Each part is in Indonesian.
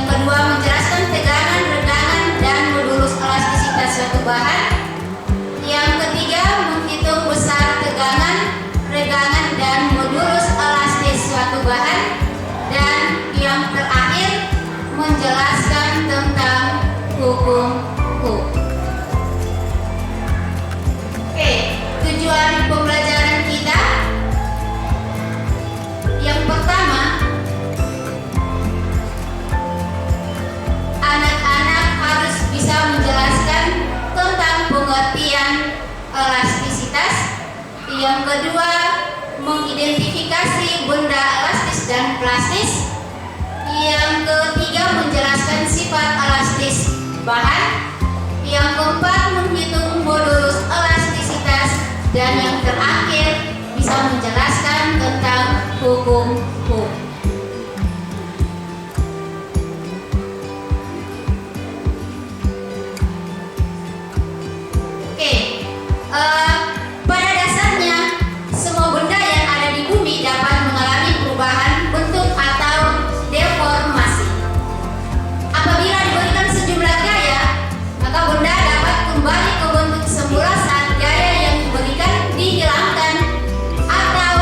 Yang kedua, menjelaskan tegangan, regangan, dan modulus elastisitas suatu bahan. Yang ketiga, menghitung besar tegangan, regangan, dan modulus elastis suatu bahan. Dan yang terakhir, menjelaskan tentang hukum Hooke. Oke, tujuan pembelajaran kita yang pertama, anak-anak harus bisa menjelaskan tentang pengertian elastisitas. Yang kedua, mengidentifikasi benda elastis dan plastis. Yang ketiga, menjelaskan sifat elastis bahan. Yang keempat, menghitung modulus elastisitas. Dan yang terakhir, bisa menjelaskan tentang hukum Hooke. Oke, pada dasarnya semua benda yang ada di bumi dapat mengalami perubahan bentuk atau deformasi. Apabila diberikan sejumlah gaya, maka benda dapat kembali ke bentuk semula saat gaya yang diberikan dihilangkan, atau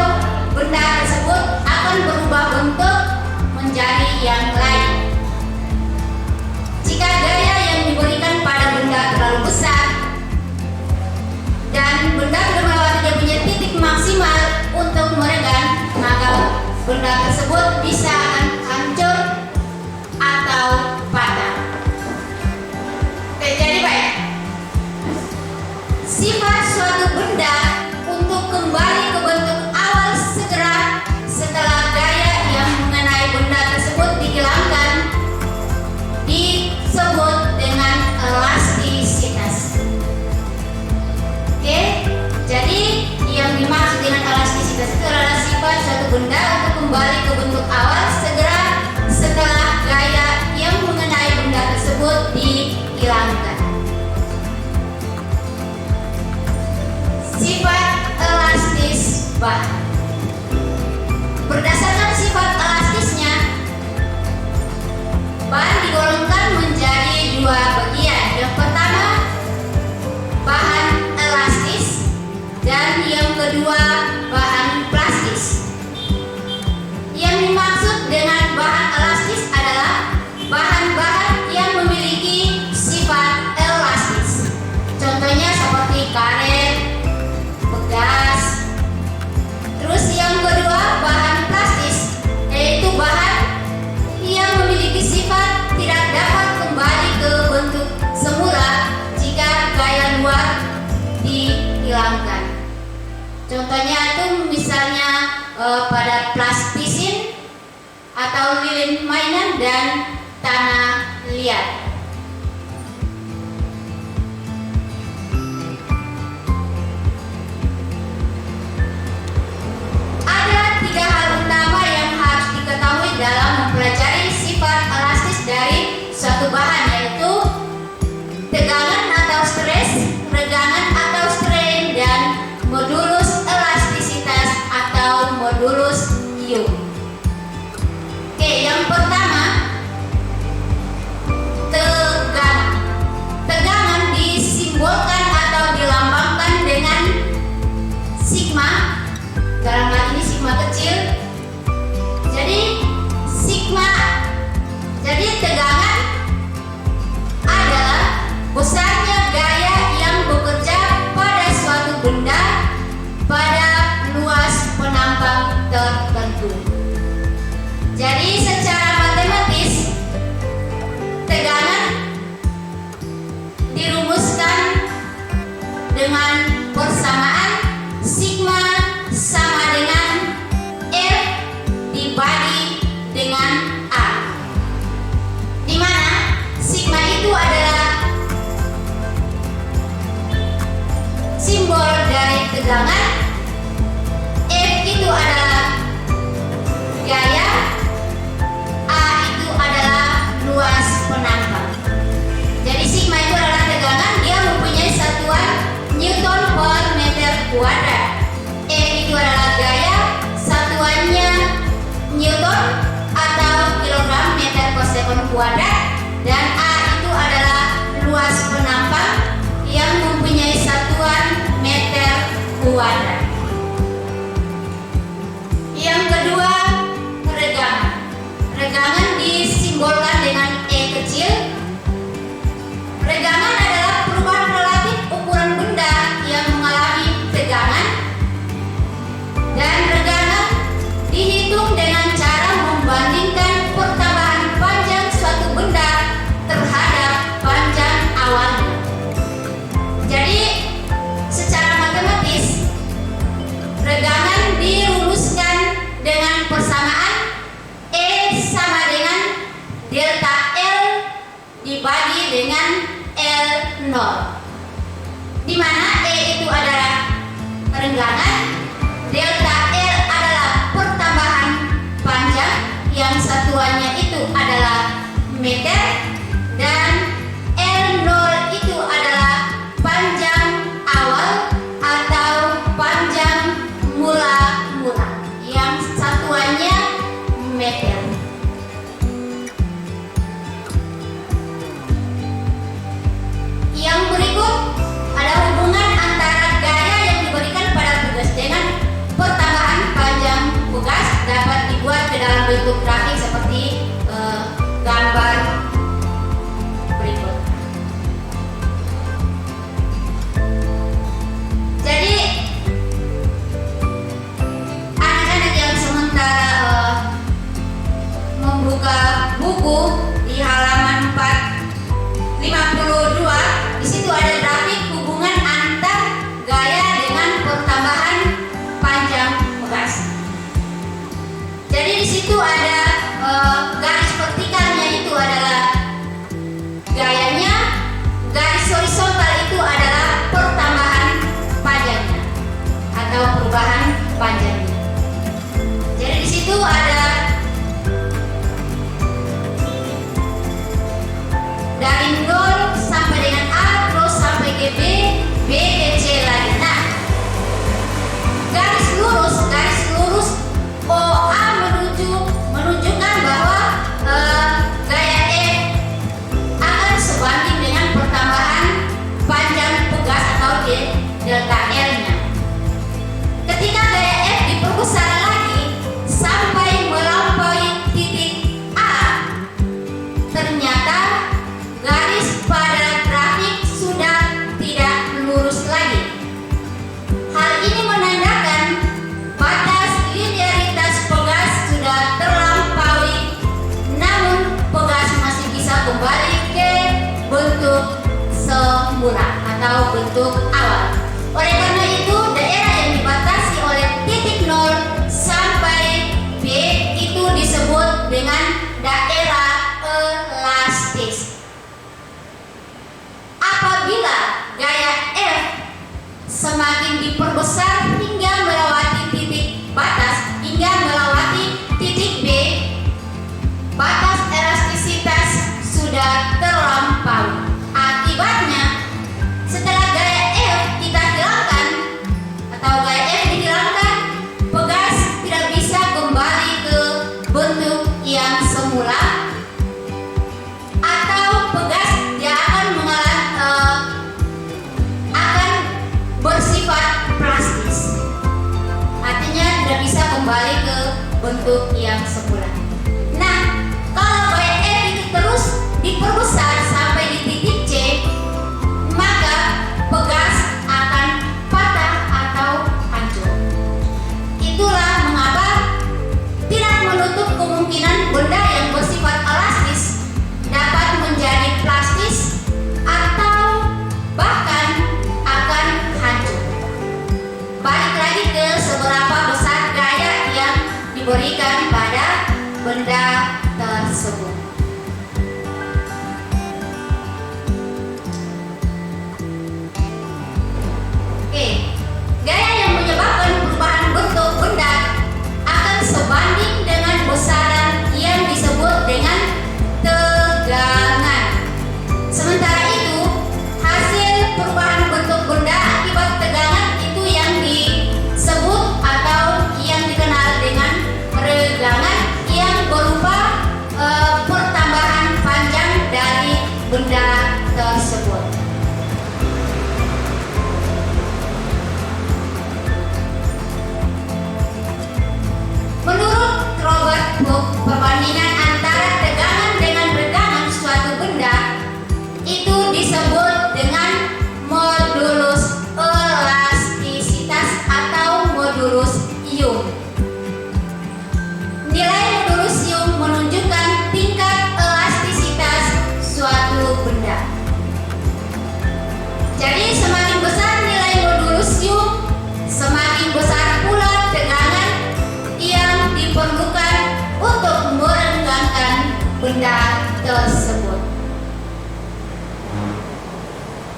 benda tersebut akan berubah bentuk menjadi yang lain. Jika gaya yang diberikan pada benda terlalu besar dan benda belum melewati dia punya titik maksimal untuk meregang, maka benda tersebut bisa hancur atau patah. Oke, jadi baik. Sifat suatu benda untuk kembali ke bentuk awal segera setelah gaya yang mengenai benda tersebut dihilangkan disebut dengan elastisitas. Oke, jadi yang dimaksud dengan elastisitas itu adalah sifat suatu benda untuk kembali ke bentuk awal segera setelah gaya yang mengenai benda tersebut dihilangkan. Sifat elastis bahan. Berdasarkan sifat elastisnya, bahan digolongkan menjadi dua bagian. Yang pertama, bahan elastis, dan yang kedua, bahan plastis. Yang dimaksud dengan bahan elastis adalah bahan-bahan yang memiliki sifat elastis. Contohnya seperti karet, bekas. Terus yang kedua, bahan plastis, yaitu bahan yang memiliki sifat tidak dapat kembali ke bentuk semula jika gaya luar dihilangkan. Contohnya itu misalnya pada plastisin atau lilin mainan dan tanah liat. Ada tiga hal utama yang harus diketahui dalam mempelajari sifat elastis dari suatu bahan, yaitu tegangan atau stres, regangan atau strain, dan modulus elastisitas atau modulus Young. Oke, yang pertama, tegangan. Tegangan disimbolkan atau dilambangkan dengan sigma, dalam hal ini sigma kecil. Jadi sigma, jadi tegangan adalah besarnya gaya yang bekerja pada suatu benda pada luas penampang tertentu. Jadi secara matematis, tegangan dirumuskan dengan persamaan sigma sama dengan F dibagi dengan A, di mana sigma itu adalah simbol dari tegangan, F itu adalah gaya, A itu adalah luas penampang. Jadi sigma itu adalah tegangan, dia mempunyai satuan Newton per meter kuadrat. F itu adalah gaya, satuannya Newton atau kilogram meter per 7 kuadrat, dan A itu adalah luas penampang yang mempunyai satuan meter kuadrat. Yang kedua, regangan. Regangan disimbolkan dengan E kecil. Regangan adalah perubahan relatif ukuran benda yang mengalami tegangan, dan regangan dihitung dengan cara membandingkan pertambahan panjang suatu benda terhadap panjang awalnya. Jadi secara matematis regangan dirumuskan dengan persamaan E sama dengan delta L dibagi dengan L0, di mana E itu adalah renggangan, delta L adalah pertambahan panjang yang satuannya itu adalah meter, dan L0 itu adalah panjang awal atau panjang mula-mula yang satuannya meter. Yang berikut ada hubungan antara gaya yang diberikan pada tugas dengan pertambahan panjang tugas dapat dibuat ke dalam bentuk grafik seperti gambar berikut. Jadi anak-anak yang sementara membuka buku di halaman 452, di situ ada grafik hubungan antar gaya dengan pertambahan panjang tugas. Jadi di situ ada garis vertikalnya itu adalah gayanya, garis horizontal itu adalah pertambahan panjangnya atau perubahan panjangnya. Jadi di situ ada dari 0 sampai dengan A, terus sampai ke B, B ke C lagi. Nah, garis lurus OA menunjukkan bahwa gaya F akan sebanding dengan pertambahan panjang tugas atau delta L-nya. Ketika gaya F diperbesar lagi sampai melampaui titik A, ternyata garis pada grafik sudah tidak lurus lagi. Hal ini menandakan batas linearitas pegas sudah terlampaui, namun pegas masih bisa kembali ke bentuk semula atau bentuk awal. Oleh karena itu, daerah yang dibatasi oleh titik 0 sampai B itu disebut dengan daerah elastis. Apabila gaya F semakin diperbesar hingga melewati titik batas, hingga melewati titik B, batas elastisitas sudah terlampaui. Akibatnya, setelah gaya F kita hilangkan, benda tersebut. Menurut Robert Hooke, perbandingan antara tegangan dengan regangan suatu benda itu disebut dengan modulus elastisitas atau modulus Young. Nilai modulus Young menunjukkan tingkat elastisitas suatu benda. Jadi semakin besar nilai modulus Young, semakin besar pula tegangan yang diperlukan untuk merenggangkan benda tersebut.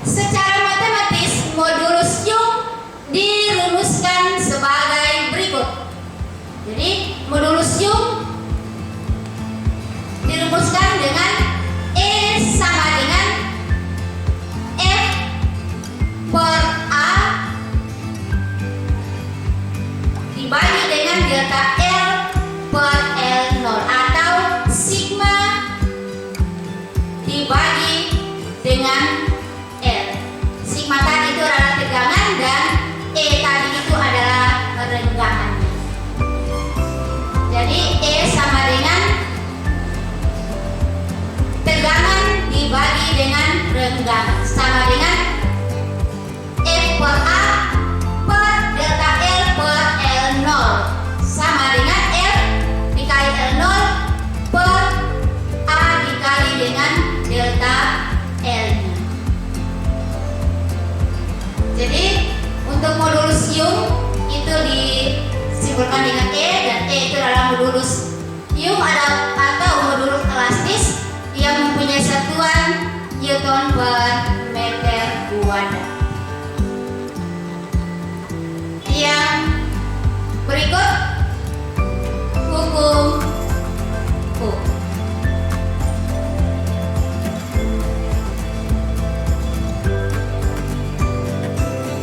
Secara matematis, modulus Young dirumuskan sebagai berikut. Jadi, modulus Young dirumuskan dengan E sama dengan F per A dibagi dengan delta L per L0 atau sigma dibagi dengan L. Sigma tadi itu adalah tegangan dan E tadi itu adalah renggangan. Jadi E sama dengan tegangan dibagi dengan renggangan sama dengan F per A per delta L per L0 sama dengan F dikali L0 per A dikali dengan delta L-nya. Jadi untuk modulus Young itu disimbolkan dengan E, dan E itu adalah modulus Young atau modulus elastis yang mempunyai satuan Newton per meter kuadrat. Yang berikut hukum Hooke.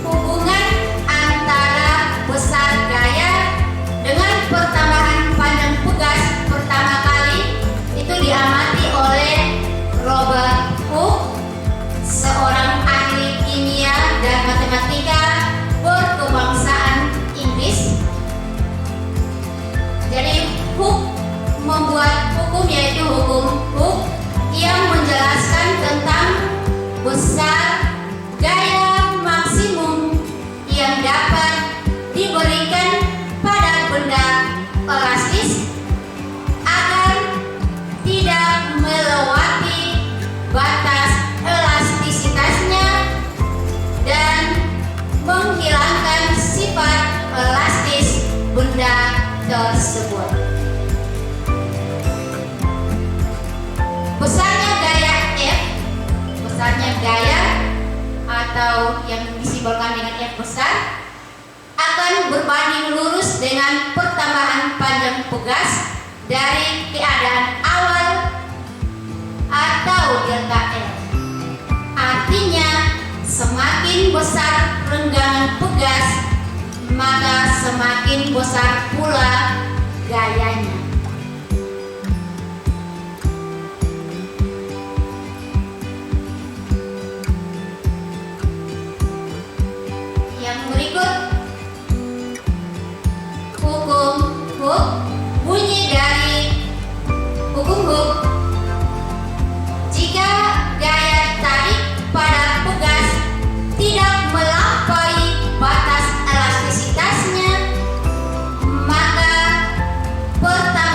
Hubungan antara besar gaya dengan pertambahan panjang pegas pertama kali itu diamati oleh Robert Hooke, seorang ahli kimia dan matematika berkebangsaan Inggris. Jadi Hooke membuat hukum, yaitu hukum Hooke, yang menjelaskan tentang besar gaya maksimum yang dapat diberikan pada benda elastis agar tidak melewati batas elastisitasnya dan menghilangkan sifat elastis benda tersebut. Besarnya gaya F, besarnya gaya atau yang disimbolkan dengan F besar, akan berbanding lurus dengan pertambahan panjang pegas dari keadaan awal atau delta L. Artinya, semakin besar renggangan pegas, maka semakin besar pula gayanya. Yang berikut hukum Hooke. Bunyi dari hukum Hooke: jika gaya tarik pada pegas tidak melampaui batas elastisitasnya, maka pertambahan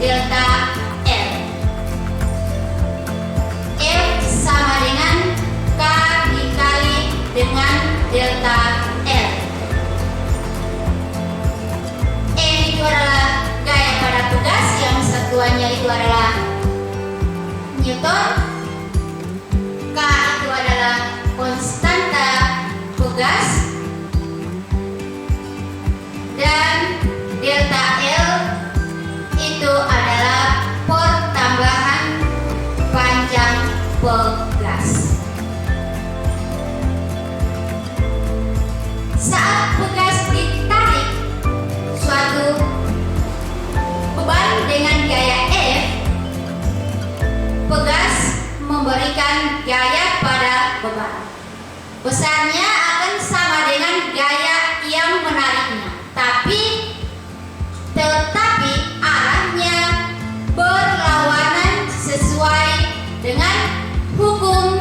delta L. F sama dengan K dikali dengan delta L. M itu adalah gaya pada pegas yang satuannya itu adalah Newton. K itu adalah konstanta pegas. Dan delta L itu adalah pertambahan panjang pegas. Saat pegas ditarik suatu beban dengan gaya F, pegas memberikan gaya pada beban. Besarnya akan sama dengan gaya yang menariknya, tetapi arahnya berlawanan sesuai dengan hukum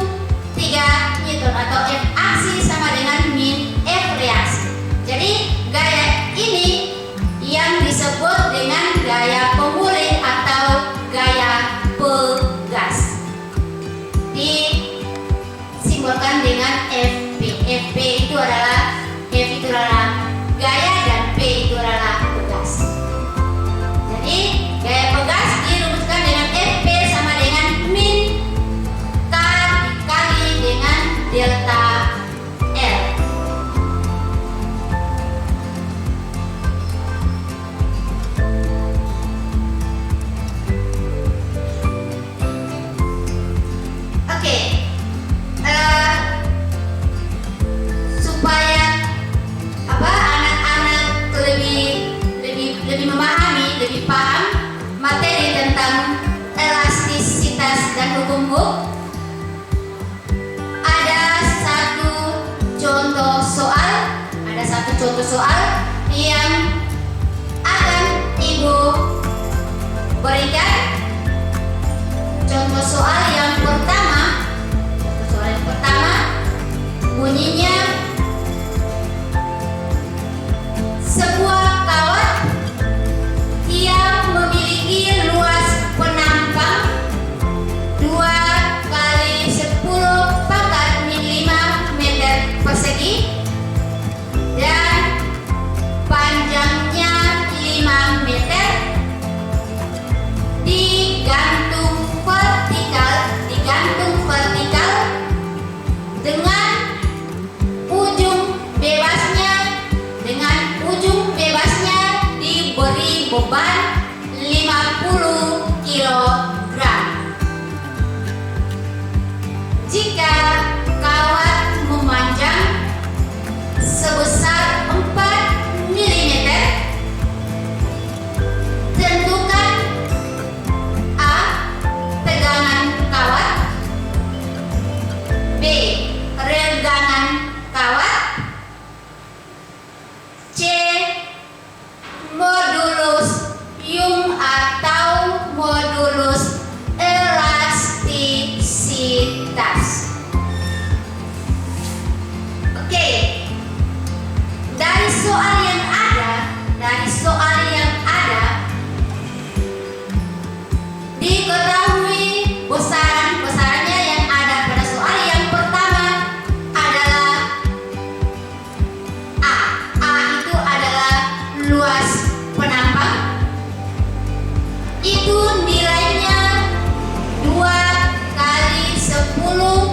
3 Newton atau F aksi sama dengan min F reaksi. Jadi gaya ini yang disebut dengan gaya pemulih atau gaya pegas, disimbolkan dengan FP. FP itu adalah gaya dan P itu adalah pegas. Jadi gaya pegas dirumuskan dengan FP sama dengan min K dikali dengan delta L. Oke. Supaya anak-anak lebih memahami, lebih paham materi tentang elastisitas dan hukum Hooke, ada satu contoh soal yang akan Ibu berikan. Contoh soal yang pertama bunyinya: sebuah kawat yang memiliki luas penampang 2 kali 10 pangkat min 5 meter persegi dan panjangnya 5 meter, digantung vertikal dengan ujung bebasnya diberi beban 50 kg. Jika kawat memanjang sebesar 4 mm, tentukan A. tegangan kawat, B. regangan kawat, C. modulus Young atau modulus elastisitas. Oke, dari soal yang ada diketahui besarannya yang ada pada soal yang pertama adalah A. Itu adalah luas penampang. Itu nilainya 2 kali 10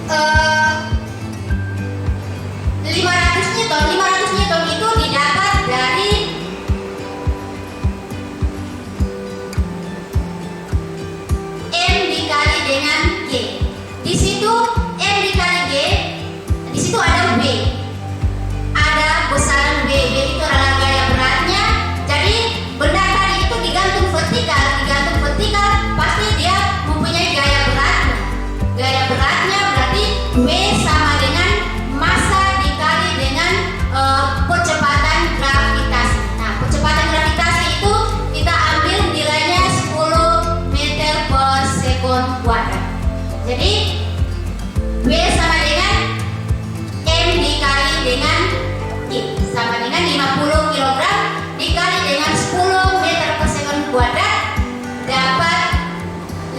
500 Newton itu didapat dari M dikali dengan G. Di situ M dikali G, di situ ada B. Ada besaran B. B itu adalah gaya beratnya. Jadi benda tadi itu digantung vertikal, pasti dia mempunyai gaya beratnya. Gaya beratnya berarti B sama dengan massa dikali dengan percepatan gravitasi. Nah, percepatan gravitasi itu kita ambil nilainya 10 meter per sekon kuadrat. Jadi B sama dengan M dikali dengan G sama dengan 50 kg dikali dengan 10 meter per sekon kuadrat dapat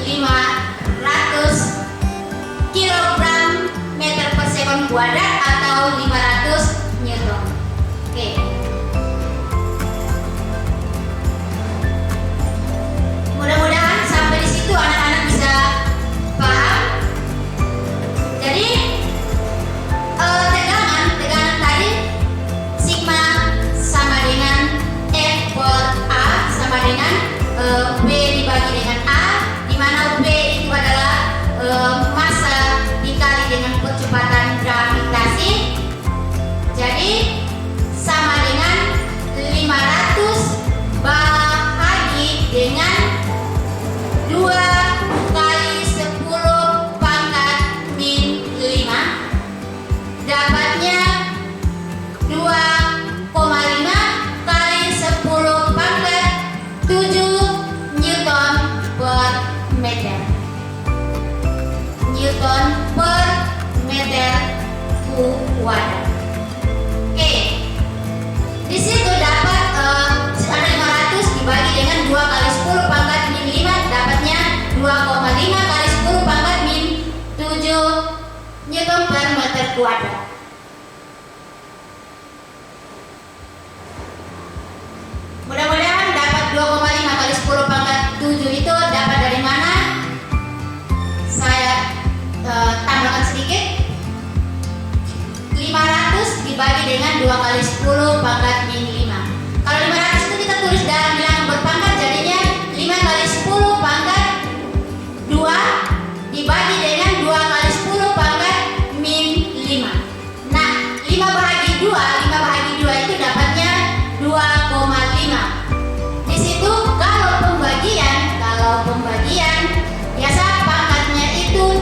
500 kilogram meter per sekon kuadrat atau 500 Newton. Oke. Mudah-mudahan sampai di situ anak-anak bisa paham. Jadi tegangan tadi sigma sama dengan F per A sama dengan B dibagi dengan A, di mana B itu adalah massa dikali dengan percepatan gravitasi. Jadi sama dengan 500 bahagi dengan 2 kali 10 pangkat min 5 dapatnya 2,5 kali 10 pangkat 7 Newton per meter. Newton per meter kuadrat. Oke. Di situ dapat ada 500 dibagi dengan 2 kali 10 pangkat min 5 dapatnya 2,5 kali 10 pangkat min 7 Newton per meter kuadrat. Mudah-mudahan dapat 2,5 kali 10 pangkat 7 itu dapat dari mana? Saya tambahkan sedikit. 500 dibagi dengan 2 kali 10 pangkat min 5. Kalau 500 itu kita tulis dalam bilangan berpangkat, jadinya 5 kali 10 pangkat 2 dibagi dengan 2 kali 10 pangkat min 5. Nah, 5 bahagi 2 itu dapatnya 2,5. Di situ kalau pembagian biasa pangkatnya itu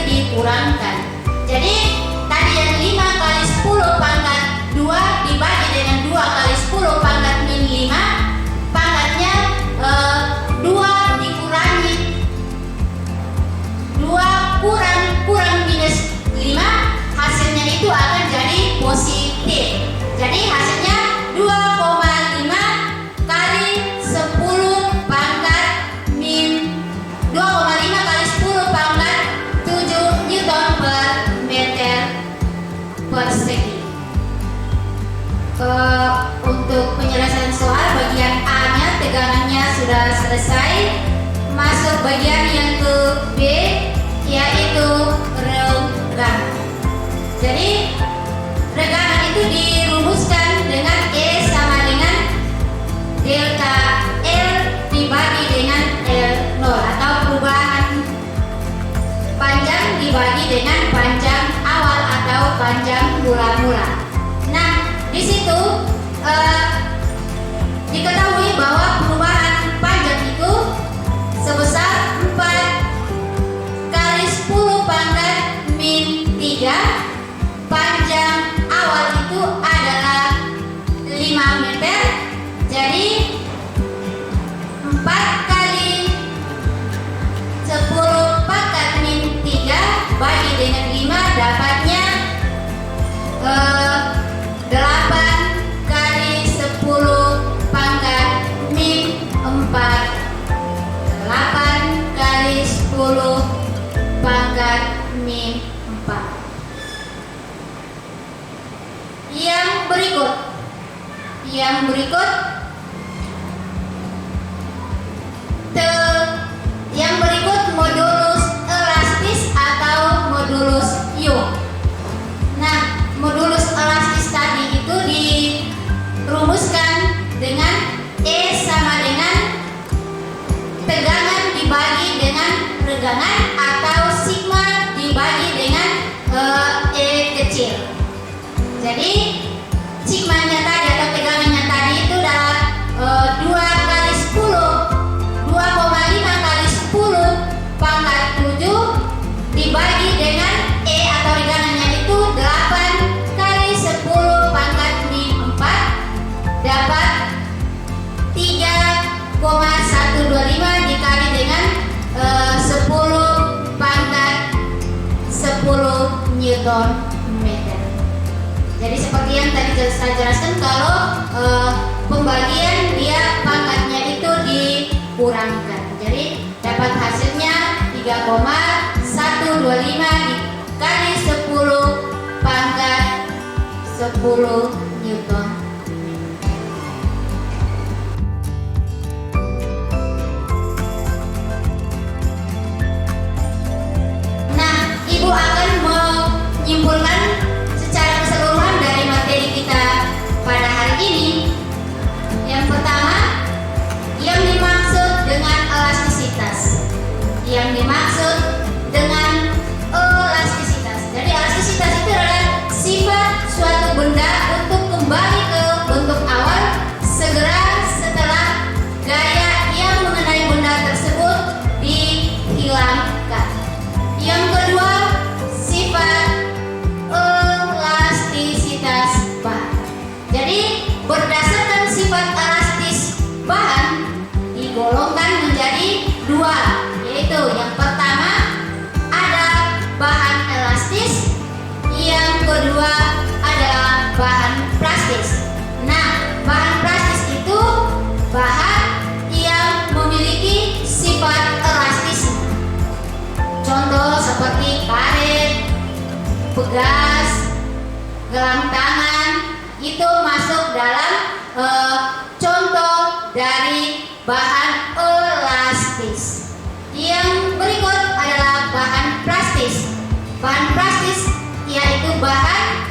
dikurangkan. Jadi tadi yang 5 kali 10 pangkat 2 dibagi dengan 2 kali 10 pangkat min 5, pangkatnya 2 dikurangi 2 kurang minus 5, hasilnya itu akan jadi positif. Jadi hasilnya 2,5 kali 10 pangkat min 2,5 kali 10 pangkat 7 Newton per meter persegi. Untuk penyelesaian soal bagian A-nya tegangannya sudah selesai. Masuk bagian yang ke B, yaitu regangan. Jadi regangan itu dirumuskan dengan E sama dengan delta L dibagi dengan L0 atau perubahan panjang dibagi dengan panjang awal atau panjang mula-mula. Nah, di situ diketahui bahwa perubahan panjang itu sebesar 4 kali 10 pangkat min 3. Panjang awal itu adalah 5 meter. Jadi 4 kali 10 pangkat min 3 bagi dengan 5 dapatnya 8 kali 10 pangkat min 4. 8 kali 10 pangkat min 4. Yang berikut modulus Jadi sigmanya tadi atau tegangannya tadi itu adalah 2 kali 10, 2,5 kali 10 pangkat 7 dibagi dengan E atau tegangannya itu 8 kali 10 pangkat 4 dapat 3,125 dikali dengan 10 pangkat 10 Newton meter. Jadi seperti yang tadi saya jelaskan, kalau pembagian dia pangkatnya itu dikurangkan. Jadi dapat hasilnya 3,125 dikali 10 pangkat 10 Newton. Nah, Ibu akan menyimpulkan secara keseluruhan dari materi kita pada hari ini. Yang pertama, yang dimaksud dengan elastisitas. Yang dimaksud dengan elastisitas. Jadi elastisitas itu adalah sifat suatu benda untuk kembali ke bentuk awal segera setelah gaya yang mengenai benda tersebut dihilangkan. Yang kedua, sifat elastisitas bahan. Jadi berdasarkan sifat elastis bahan digolongkan menjadi dua, yaitu yang pertama ada bahan elastis, yang kedua adalah bahan plastis. Nah, bahan plastis itu bahan yang memiliki sifat elastis. Contoh seperti karet, pegas, gelang tangan itu masuk dalam contoh dari bahan elastis. Yang berikut adalah bahan plastis. Bahan plastis yaitu bahan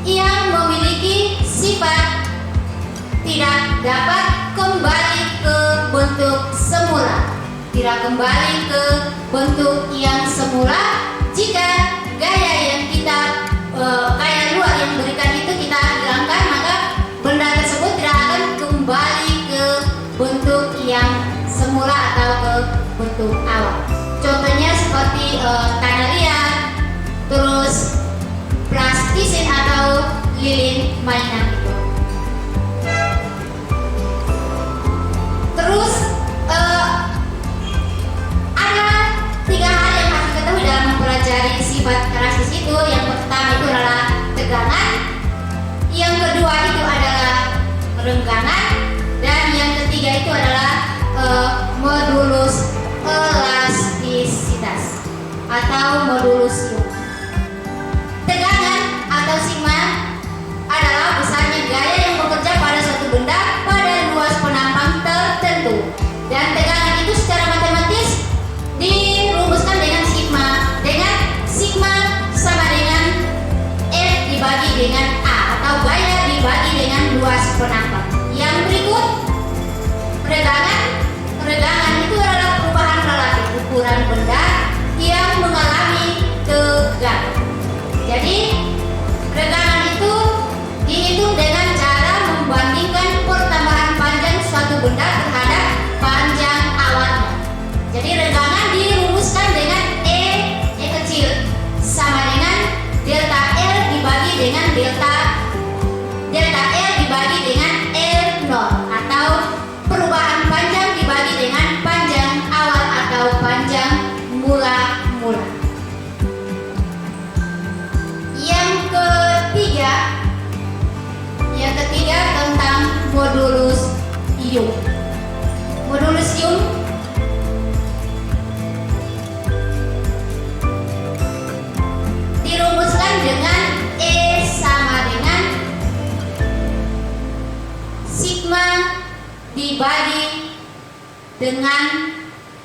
yang memiliki sifat tidak dapat kembali ke bentuk semula. Tidak kembali ke bentuk yang semula jika gaya yang kita gaya luar yang berikan itu kita hilangkan, maka benda tersebut tidak akan kembali ke bentuk yang semula atau ke bentuk awal. Contohnya seperti tanah liat, terus plastisin atau lilin mainan itu. Terus ada 3 hal yang harus diketahui dalam mempelajari sifat elastis itu. Yang pertama itu adalah tegangan, yang kedua itu adalah renggangan, dan yang ketiga itu adalah modulus elastisitas atau modulus Young. Tegangan atau sigma adalah besarnya gaya yang bekerja pada suatu benda pada luas penampang tertentu, dan tegangan itu secara matematis dirumuskan dengan sigma sama dengan F dibagi dengan A atau gaya dibagi dengan luas penampang. Yang berikut regangan itu adalah perubahan relatif ukuran benda yang mengalami tegangan. Jadi regangan itu dihitung dengan cara membandingkan pertambahan panjang suatu benda terhadap panjang awalnya. Jadi regangan dirumuskan dengan E kecil sama dengan delta L dibagi dengan delta L dibagi dengan L0, atau perubahan panjang dibagi dengan panjang awal atau panjang mula-mula. Yang ketiga tentang modulus Young. Modulus Young dirumuskan dengan E sama dengan sigma dibagi dengan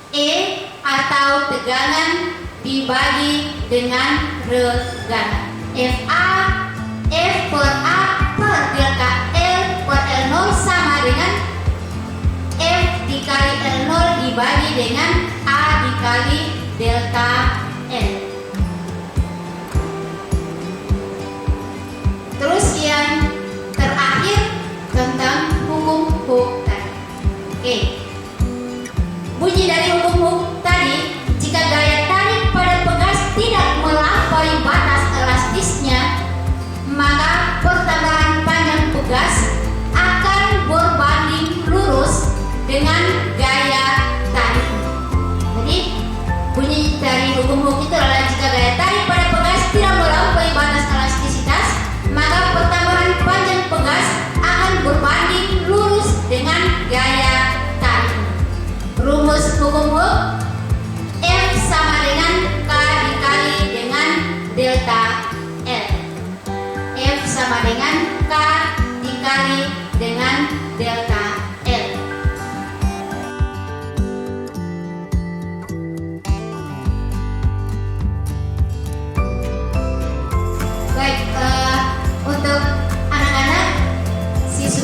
E atau tegangan dibagi dengan regangan. F per A per delta L per L0 sama dengan F dikali L0 dibagi dengan A dikali delta L. Terus yang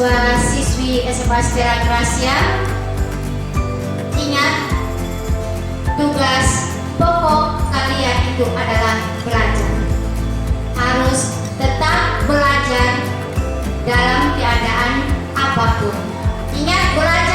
siswa-siswi SMA Stella Gracia, ingat tugas pokok kalian itu adalah belajar. Harus tetap belajar dalam keadaan apapun. Ingat, belajar